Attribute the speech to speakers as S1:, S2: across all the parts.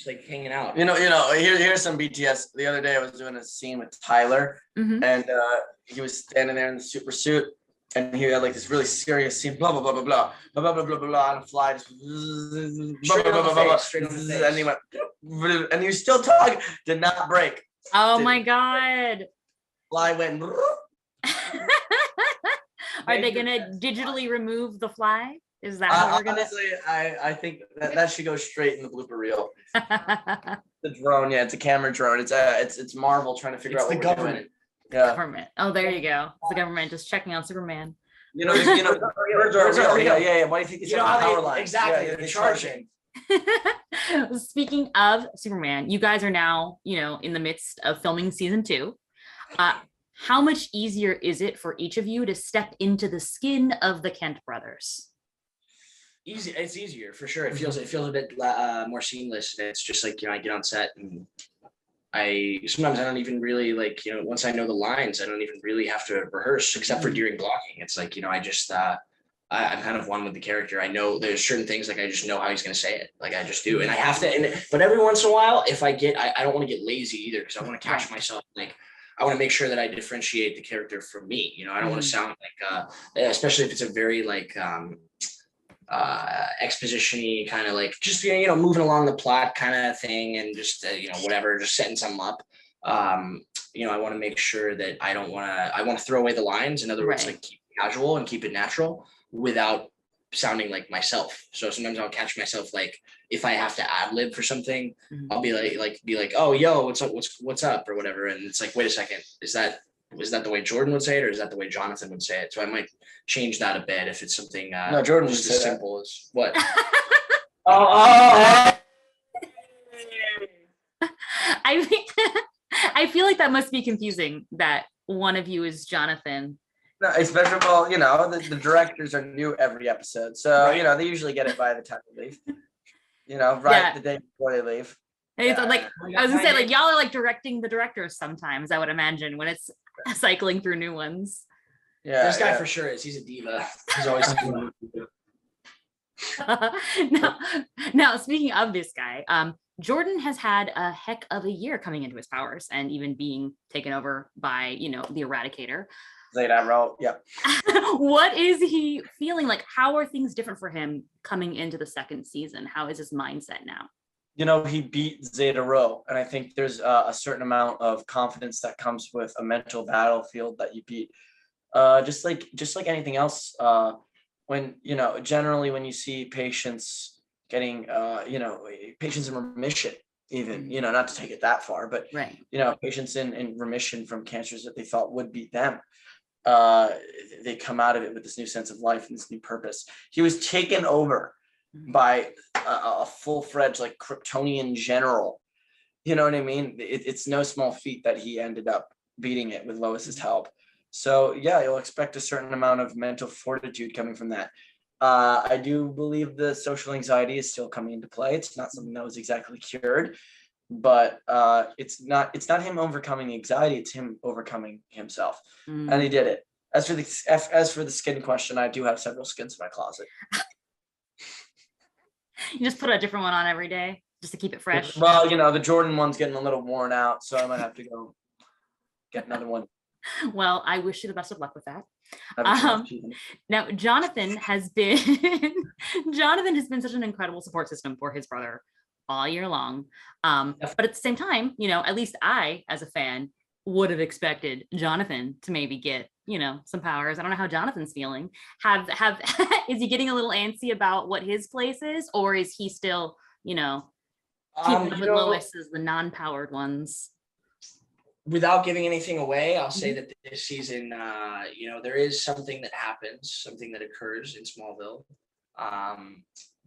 S1: just like hanging out.
S2: Here's some BTS. The other day I was doing a scene with Tyler, and he was standing there in the super suit, and he had like this really serious scene, blah blah blah blah blah blah blah blah blah blah, and a fly just
S1: Straight on the face.
S2: And he went, and he was still talking, did not break.
S3: Oh my God.
S2: Fly went.
S3: Are they gonna digitally remove the fly? Is that how we're gonna?
S2: Honestly, I think that should go straight in the blooper reel. The drone, yeah, it's a camera drone. It's Marvel trying to figure out what
S1: the government.
S2: Doing. Yeah.
S3: Government. Oh, there you go. It's the government just checking on Superman.
S2: Birds are real. Yeah. Why do you think it's power lines?
S1: Exactly.
S2: Yeah,
S1: they're charging.
S3: Speaking of Superman, you guys are now, in the midst of filming season 2. How much easier is it for each of you to step into the skin of the Kent brothers?
S1: Easy. It's easier for sure. It feels a bit more seamless. It's just like, I get on set and sometimes I don't even really once I know the lines, I don't even really have to rehearse except for during blocking. It's like, I just, I'm kind of one with the character. I know there's certain things, I just know how he's going to say it. I just do. And I have to, but every once in a while, if I don't want to get lazy either, because I want to catch myself. I want to make sure that I differentiate the character from me. I don't want to sound especially if it's a very exposition-y kind of just moving along the plot kind of thing, and just whatever, just setting something up. I want to make sure that I want to throw away the lines. In other words, keep it casual and keep it natural without sounding like myself. So sometimes I'll catch myself if I have to ad lib for something, I'll be like, oh yo, what's up or whatever, and it's like, wait a second, is that the way Jordan would say it, or is that the way Jonathan would say it? So I might change that a bit if it's something
S2: no, Jordan
S1: just
S2: as
S1: simple as what.
S3: I feel like that must be confusing that one of you is Jonathan.
S2: No, especially, the directors are new every episode, so they usually get it by the time they leave. The day before they leave.
S3: It's I was gonna say, y'all are directing the directors sometimes, I would imagine, when it's cycling through new ones.
S1: Yeah, this guy for sure is. He's a diva. He's always
S3: now, speaking of this guy, Jordan has had a heck of a year coming into his powers and even being taken over by, the Eradicator.
S2: Zeta Row, yeah.
S3: What is he feeling like? How are things different for him coming into the second season? How is his mindset now?
S2: He beat Zeta Row, and I think there's a certain amount of confidence that comes with a mental battlefield that you beat. Just like anything else, when generally when you see patients getting patients in remission, even not to take it that far, but patients in remission from cancers that they thought would beat them, they come out of it with this new sense of life and this new purpose. He was taken over by a full-fledged Kryptonian general. You know what I mean? It's no small feat that he ended up beating it with Lois's help. So yeah, you'll expect a certain amount of mental fortitude coming from that. I do believe the social anxiety is still coming into play. It's not something that was exactly cured, but it's not him overcoming the anxiety. It's him overcoming himself, and he did it. As for the skin question, I do have several skins in my closet.
S3: You just put a different one on every day just to keep it fresh.
S2: Well, the Jordan one's getting a little worn out, so I might have to go get another one.
S3: Well, I wish you the best of luck with that. Now, Jonathan has been such an incredible support system for his brother all year long. But at the same time, at least I, as a fan, would have expected Jonathan to maybe get, some powers. I don't know how Jonathan's feeling. Is he getting a little antsy about what his place is, or is he still, keeping up with Lois as the non-powered ones?
S1: Without giving anything away, I'll say that this season, there is something that happens, something that occurs in Smallville,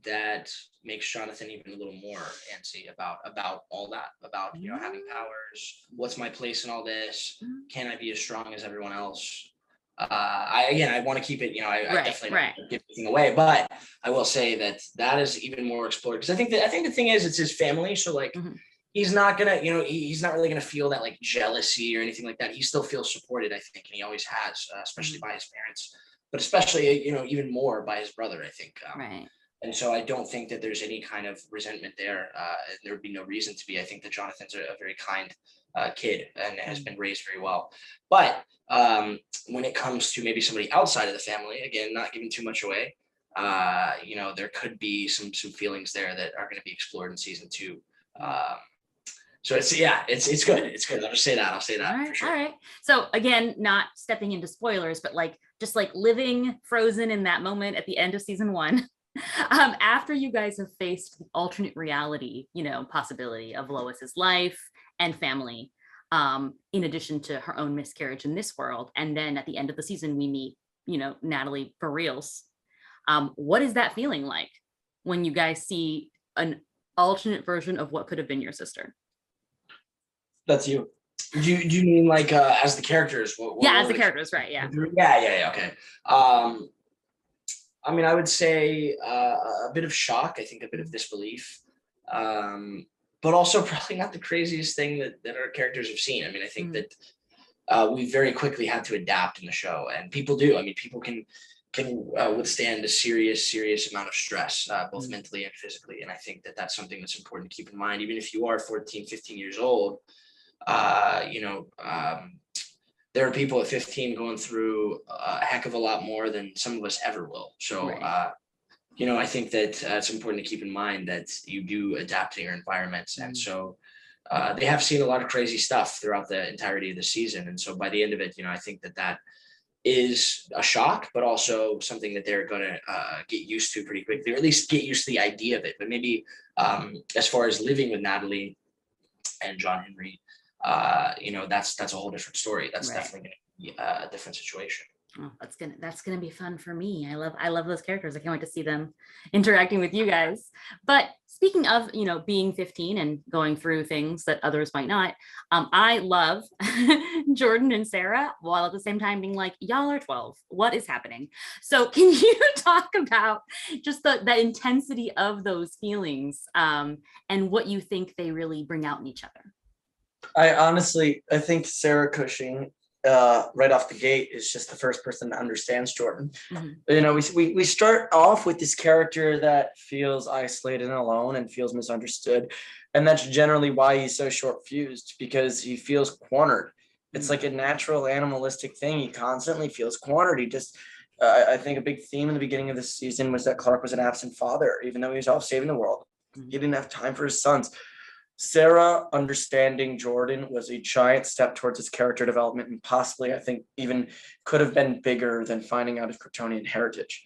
S1: that makes Jonathan even a little more antsy about all that, about having powers. What's my place in all this? Can I be as strong as everyone else? I want to keep it. I definitely don't give anything away, but I will say that is even more explored, because I think the thing is, it's his family, so he's not gonna, he's not really gonna feel that jealousy or anything like that. He still feels supported, I think, and he always has, especially by his parents, but especially even more by his brother, I think. And so I don't think that there's any kind of resentment there. There would be no reason to be. I think that Jonathan's a very kind kid and has been raised very well. But when it comes to maybe somebody outside of the family, again, not giving too much away, there could be some feelings there that are going to be explored in season 2. So it's good. It's good. I'll just say that. I'll say that
S3: All right,
S1: for sure.
S3: all right. So again, not stepping into spoilers, but just living frozen in that moment at the end of season 1. After you guys have faced the alternate reality, possibility of Lois's life and family, in addition to her own miscarriage in this world, and then at the end of the season we meet, Natalie for reals. What is that feeling like when you guys see an alternate version of what could have been your sister?
S2: That's you.
S1: Do you mean as the characters?
S3: As the characters, right? Yeah.
S1: Yeah. Okay. I mean, I would say a bit of shock. I think a bit of disbelief, but also probably not the craziest thing that our characters have seen. I mean, I think that we very quickly had to adapt in the show, and people do. I mean, people can withstand a serious amount of stress, both mentally and physically. And I think that that's something that's important to keep in mind, even if you are 14, 15 years old. There are people at 15 going through a heck of a lot more than some of us ever will. So,
S3: Right.
S1: I think that it's important to keep in mind that you do adapt to your environments. And so they have seen a lot of crazy stuff throughout the entirety of the season. And so by the end of it, I think that is a shock, but also something that they're going to get used to pretty quickly, or at least get used to the idea of it. But maybe as far as living with Natalie and John Henry, that's a whole different story. That's
S3: Right.
S1: definitely going to be a different situation.
S3: Oh, that's gonna be fun for me. I love those characters. I can't wait to see them interacting with you guys. But speaking of being 15 and going through things that others might not, I love Jordan and Sarah, while at the same time being like, y'all are 12. What is happening? So can you talk about just the intensity of those feelings, and what you think they really bring out in each other?
S2: I think Sarah Cushing, right off the gate, is just the first person that understands Jordan.
S3: Mm-hmm.
S2: We start off with this character that feels isolated and alone and feels misunderstood, and that's generally why he's so short fused, because he feels cornered. It's like a natural animalistic thing. He constantly feels cornered. He just I think a big theme in the beginning of this season was that Clark was an absent father, even though he was off saving the world.
S3: Mm-hmm.
S2: He didn't have time for his sons. Sarah understanding Jordan was a giant step towards his character development, and possibly, I think, even could have been bigger than finding out his Kryptonian heritage.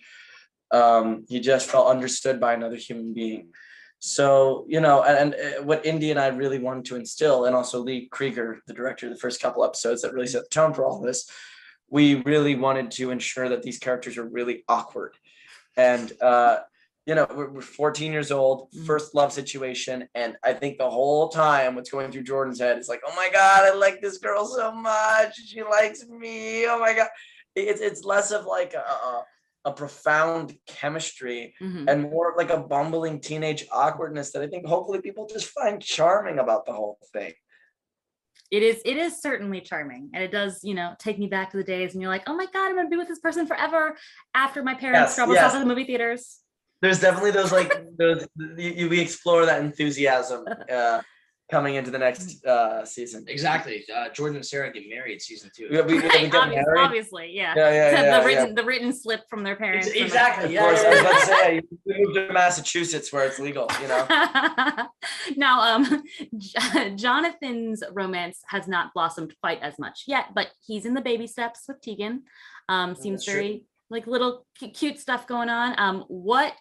S2: He just felt understood by another human being. So, and what Indy and I really wanted to instill, and also Lee Krieger, the director of the first couple episodes that really set the tone for all of this, we really wanted to ensure that these characters are really awkward. And, we're 14 years old, first love situation. And I think the whole time what's going through Jordan's head is like, oh my God, I like this girl so much. She likes me. Oh my God. It's less of like a profound chemistry and more of like a bumbling teenage awkwardness that I think hopefully people just find charming about the whole thing.
S3: It is certainly charming, and it does, take me back to the days and you're like, oh my God, I'm gonna be with this person forever after my parents drop us off at the movie theaters.
S2: There's definitely we explore that enthusiasm coming into the next season.
S1: Exactly. Jordan and Sarah get married season 2.
S3: Obviously, yeah. The written slip from their parents.
S1: Exactly.
S2: I was about to say, you moved to Massachusetts where it's legal,
S3: Now, Jonathan's romance has not blossomed quite as much yet, but he's in the baby steps with Tegan. Seems very like little cute stuff going on. What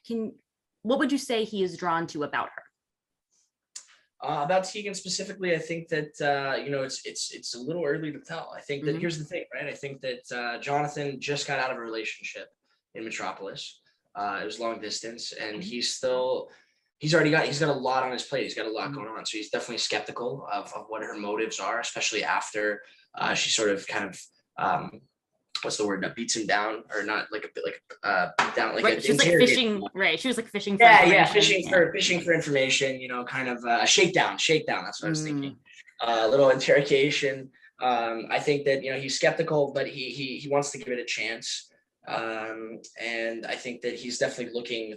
S3: would you say he is drawn to about her?
S1: About Tegan specifically, I think that it's a little early to tell. I think that here's the thing, right? I think that Jonathan just got out of a relationship in Metropolis. It was long distance, and he's got a lot on his plate. He's got a lot going on, so he's definitely skeptical of what her motives are, especially after she sort of kind of what's the word? Beats him down, or not like a bit like beat down, like
S3: right. She was like fishing. Right. She was like fishing. For
S1: fishing for information. Kind of a shakedown. That's what I was thinking. A little interrogation. I think that he's skeptical, but he wants to give it a chance. And I think that he's definitely looking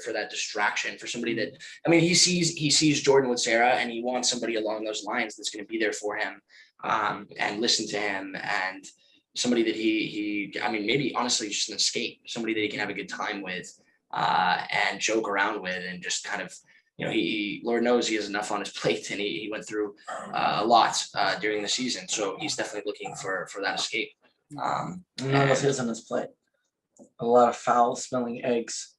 S1: for that distraction, for somebody that, I mean, he sees Jordan with Sarah, and he wants somebody along those lines that's going to be there for him, and listen to him, and somebody that I mean, maybe honestly just an escape, somebody that he can have a good time with, and joke around with, and just kind of, he Lord knows he has enough on his plate, and he went through a lot during the season, so he's definitely looking for that escape.
S2: What else is on his plate? A lot of foul-smelling eggs.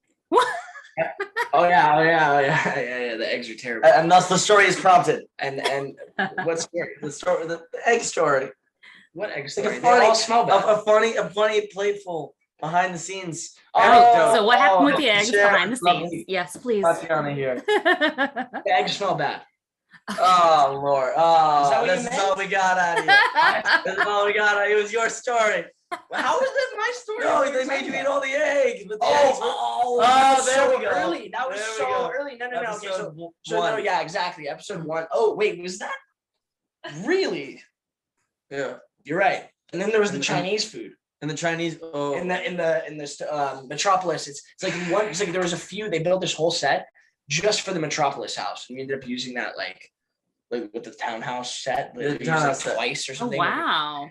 S1: Oh yeah. The eggs are terrible.
S2: And thus the story is prompted.
S1: And what story?
S2: The egg story.
S1: What egg
S2: Like
S1: story? They all smell bad.
S2: a funny plateful behind the scenes.
S3: So what happened with the eggs
S2: share,
S3: behind the
S2: lovely.
S3: scenes? Yes, please.
S2: Tatiana here.
S1: The eggs smell bad.
S2: Oh Lord. Oh,
S1: Is that what you
S2: this is all we got out of you. This is all we got out of you. It was your story.
S1: How is that my story?
S2: No, they made you eat all the eggs. But the eggs were-
S1: That was
S2: there
S1: so
S2: we go.
S1: early. That was
S2: There we
S1: so
S2: go.
S1: early. No. Okay,
S2: Episode
S1: so
S2: one.
S1: no, yeah, exactly. Episode 1. Oh, wait, was that really?
S2: Yeah.
S1: You're right. And then there was the
S2: And-
S1: Chinese food.
S2: And the Chinese. Oh.
S1: In the Metropolis. It's like there was a few, they built this whole set just for the Metropolis house. And we ended up using that like with the townhouse set.
S2: The
S1: Like,
S2: townhouse set.
S1: twice or
S3: Oh
S1: something.
S3: wow.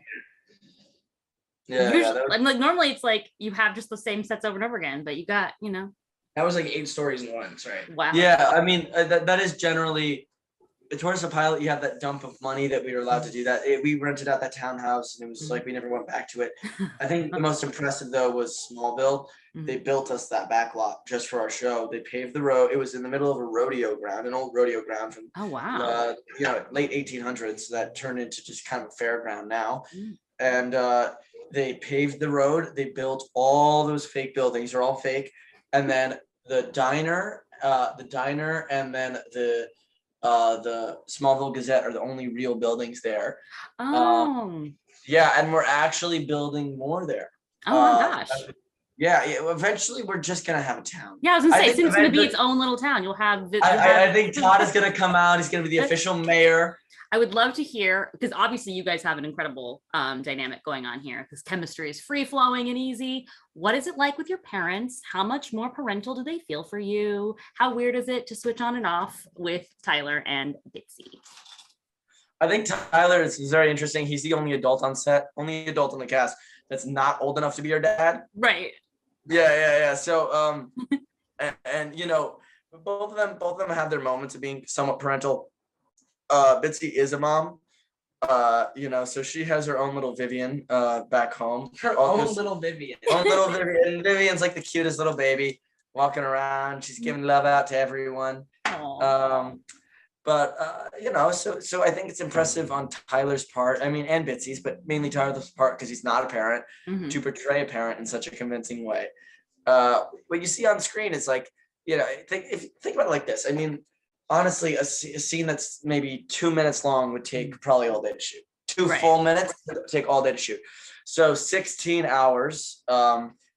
S2: Yeah.
S3: Usually,
S2: that was-
S3: like normally it's like you have just the same sets over and over again, but you got,
S1: That was like 8 stories in one. Sorry.
S3: wow.
S2: Yeah, I mean that is generally towards the pilot. You have that dump of money that we were allowed to do that. We rented out that townhouse, and it was like we never went back to it. I think the most impressive though was Smallville. They built us that back lot just for our show. They paved the road. It was in the middle of a rodeo ground, an old rodeo ground from
S3: Oh wow.
S2: late 1800s that turned into just kind of a fairground now.
S3: Mm.
S2: And they paved the road. They built all those fake buildings. They're all fake, and then the diner, and then the Smallville Gazette are the only real buildings there.
S3: Oh.
S2: Yeah, and we're actually building more there.
S3: Oh my gosh.
S2: Yeah, eventually we're just gonna have a town.
S3: Yeah, I was gonna
S2: I
S3: say,
S2: think
S3: soon it's gonna be
S2: eventually-
S3: its own little town. You'll have.
S2: I think Todd is gonna come out. He's gonna be the official mayor.
S3: I would love to hear, because obviously you guys have an incredible dynamic going on here, because chemistry is free flowing and easy. What is it like with your parents? How much more parental do they feel for you? How weird is it to switch on and off with Tyler and Bitsy?
S2: I think Tyler is very interesting. He's the only adult on set, only adult in the cast that's not old enough to be your dad.
S3: Right.
S2: Yeah. So and both of them have their moments of being somewhat parental. Bitsy is a mom. So she has her own little Vivian back home.
S1: Her own little Vivian.
S2: Own little Vivian. Vivian's like the cutest little baby walking around. She's giving love out to everyone.
S3: Aw.
S2: So I think it's impressive on Tyler's part. I mean, and Bitsy's, but mainly Tyler's part because he's not a parent,
S3: Mhm.
S2: to portray a parent in such a convincing way. What you see on screen is like, think about it like this. I mean, honestly, a scene that's maybe 2 minutes long would take probably all day to shoot. Two
S3: Right.
S2: full minutes would take all day to shoot. So 16 hours,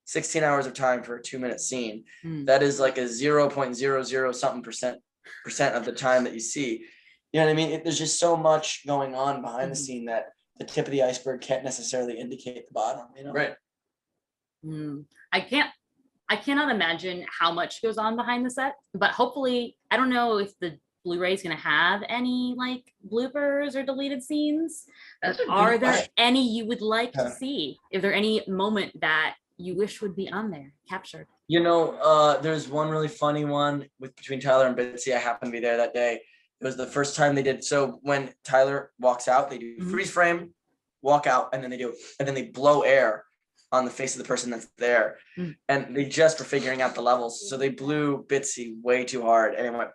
S2: 16 hours of time for a 2-minute scene.
S3: Mm.
S2: That is like a 0.00 something percent of the time that you see. You know what I mean? There's just so much going on behind the scene that the tip of the iceberg can't necessarily indicate the bottom,
S1: Right.
S3: I cannot imagine how much goes on behind the set, but hopefully, I don't know if the Blu-ray is going to have any like bloopers or deleted scenes.
S1: That's a good
S3: Are there
S1: question.
S3: any you would like to
S2: Yeah.
S3: see? Is there any moment that you wish would be on there, captured?
S2: There's one really funny one between Tyler and Bitsy. I happened to be there that day. It was the first time they did. So when Tyler walks out, they do
S3: Mhm.
S2: freeze frame, walk out, and then they blow air on the face of the person that's there.
S3: Mm.
S2: And they just were figuring out the levels. So they blew Bitsy way too hard, and it went.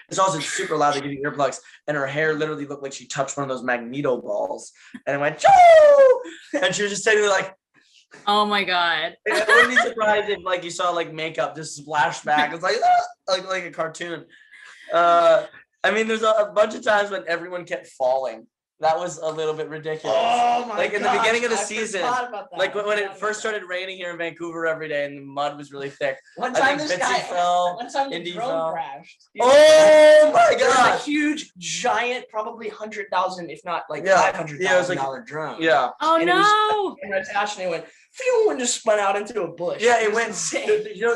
S2: It's also super loud. They give you earplugs, and her hair literally looked like she touched one of those Magneto balls, and it went. Choo! And she was just sitting there like.
S3: Oh my God.
S2: I wouldn't be surprised if like you saw like makeup just splash back. It's like like a cartoon. I mean, there's a bunch of times when everyone kept falling That was a little bit ridiculous.
S1: Oh my
S2: Like in the
S1: gosh,
S2: beginning of the
S1: I
S2: season,
S1: forgot about that.
S2: like when
S1: I
S2: it
S1: forgot
S2: first
S1: about
S2: started raining here in Vancouver every day and the mud was really thick.
S1: that. One
S2: I
S1: time
S2: think
S1: this
S2: Bitsy
S1: guy
S2: fell.
S1: one time the
S2: Indy
S1: drone
S2: fell.
S1: crashed.
S2: Oh my
S1: There was a
S2: god.
S1: huge, giant, probably 100,000, if not like
S2: Yeah.
S1: $500,000 drone.
S2: Yeah.
S3: Oh
S1: And it was-
S3: no.
S1: And attached, and it went, phew, and just spun out into a bush.
S2: Yeah, it
S1: was
S2: went.
S1: insane.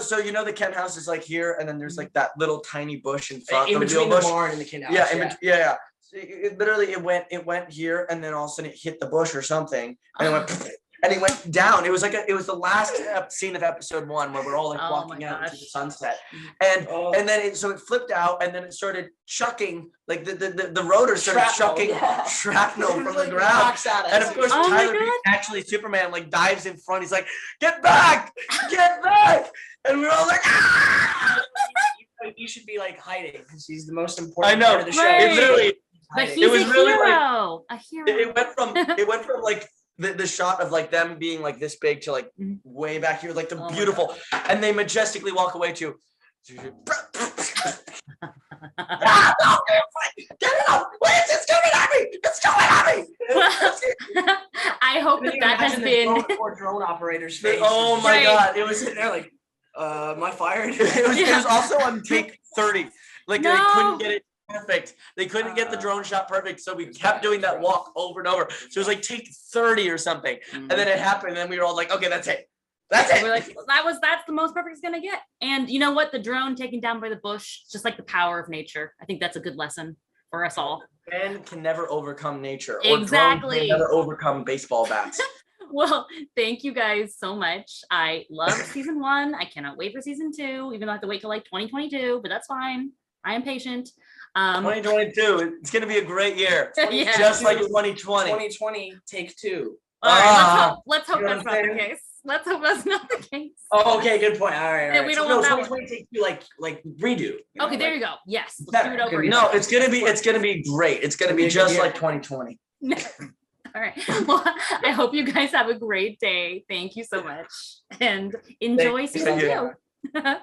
S2: So the Kent house is like here, and then there's like that little tiny bush in front.
S1: In
S2: the
S1: between
S2: real
S1: the
S2: bush.
S1: barn and the kid house.
S2: Yeah, yeah. So literally, it went here, and then all of a sudden it hit the bush or something, and it went, and it went down. It was like it was the last scene of episode 1 where we're all like
S3: Oh
S2: walking
S3: my
S2: out into
S3: gosh.
S2: the sunset,
S1: Oh.
S2: and then it flipped out, and then it started chucking like the rotor started chucking shrapnel
S1: It was
S2: from
S1: like
S2: the ground.
S1: rocks at us.
S2: And of course,
S3: Oh my
S2: Tyler Reed,
S3: God.
S2: actually Superman, like dives in front. He's like, "Get back! Get back!" And we're all like, "Ah!"
S1: You should be like hiding because he's the most important
S2: I know.
S1: part of the show.
S3: Right.
S2: It literally,
S3: But
S1: Hiding.
S3: he's
S2: was
S3: a
S2: really, like-
S3: hero. A hero.
S2: it went from like the shot of like them being like this big to like
S3: Mhm.
S2: way back here, like the
S3: Oh my
S2: beautiful, and they majestically walk away to. Ah, no, get it up! Lance, it's coming at me! It's coming at me!
S3: Well, I hope
S1: Can you
S3: that has
S1: imagine the
S3: been.
S1: poor drone operator's face?
S2: Oh my
S3: Right.
S2: god!
S1: It was sitting there like, am I fired?
S2: It was also on take 30. Like they
S3: No.
S2: couldn't get it perfect. They couldn't get the drone shot perfect, so we kept doing that walk over and over. So it was like take 30 or something, and then it happened. And then we were all like, "Okay, that's it. That's it."
S3: We're like, that's the most perfect it's gonna get. And you know what? The drone taken down by the bush, just like the power of nature. I think that's a good lesson for us all.
S2: Man can never overcome nature. Or drones
S3: Exactly.
S2: can never overcome baseball bats.
S3: Well, thank you guys so much. I loved season 1. I cannot wait for season 2, even though I have to wait till like 2022, but that's fine. I am patient.
S2: 2022. It's gonna be a great year,
S3: Yeah.
S2: just like 2020.
S1: 2020, take 2.
S3: All right,
S2: Ah.
S3: let's hope
S1: You know
S3: that's
S1: what
S3: not
S1: I'm
S3: the
S1: saying?
S3: case. Let's hope that's not the case.
S1: Oh, okay, good point. All right.
S3: Yeah, we don't want that one.
S1: 2020 take 2, like redo.
S3: Okay, there you go. Yes, let's
S1: Better.
S3: do it over.
S1: Good.
S3: again.
S2: No, it's gonna be great. It's gonna be
S1: It'll be a good
S2: just
S1: year.
S2: like 2020.
S3: All right. Well, I hope you guys have a great day. Thank you so much, and enjoy
S2: Thank
S3: season
S2: you.
S3: 2.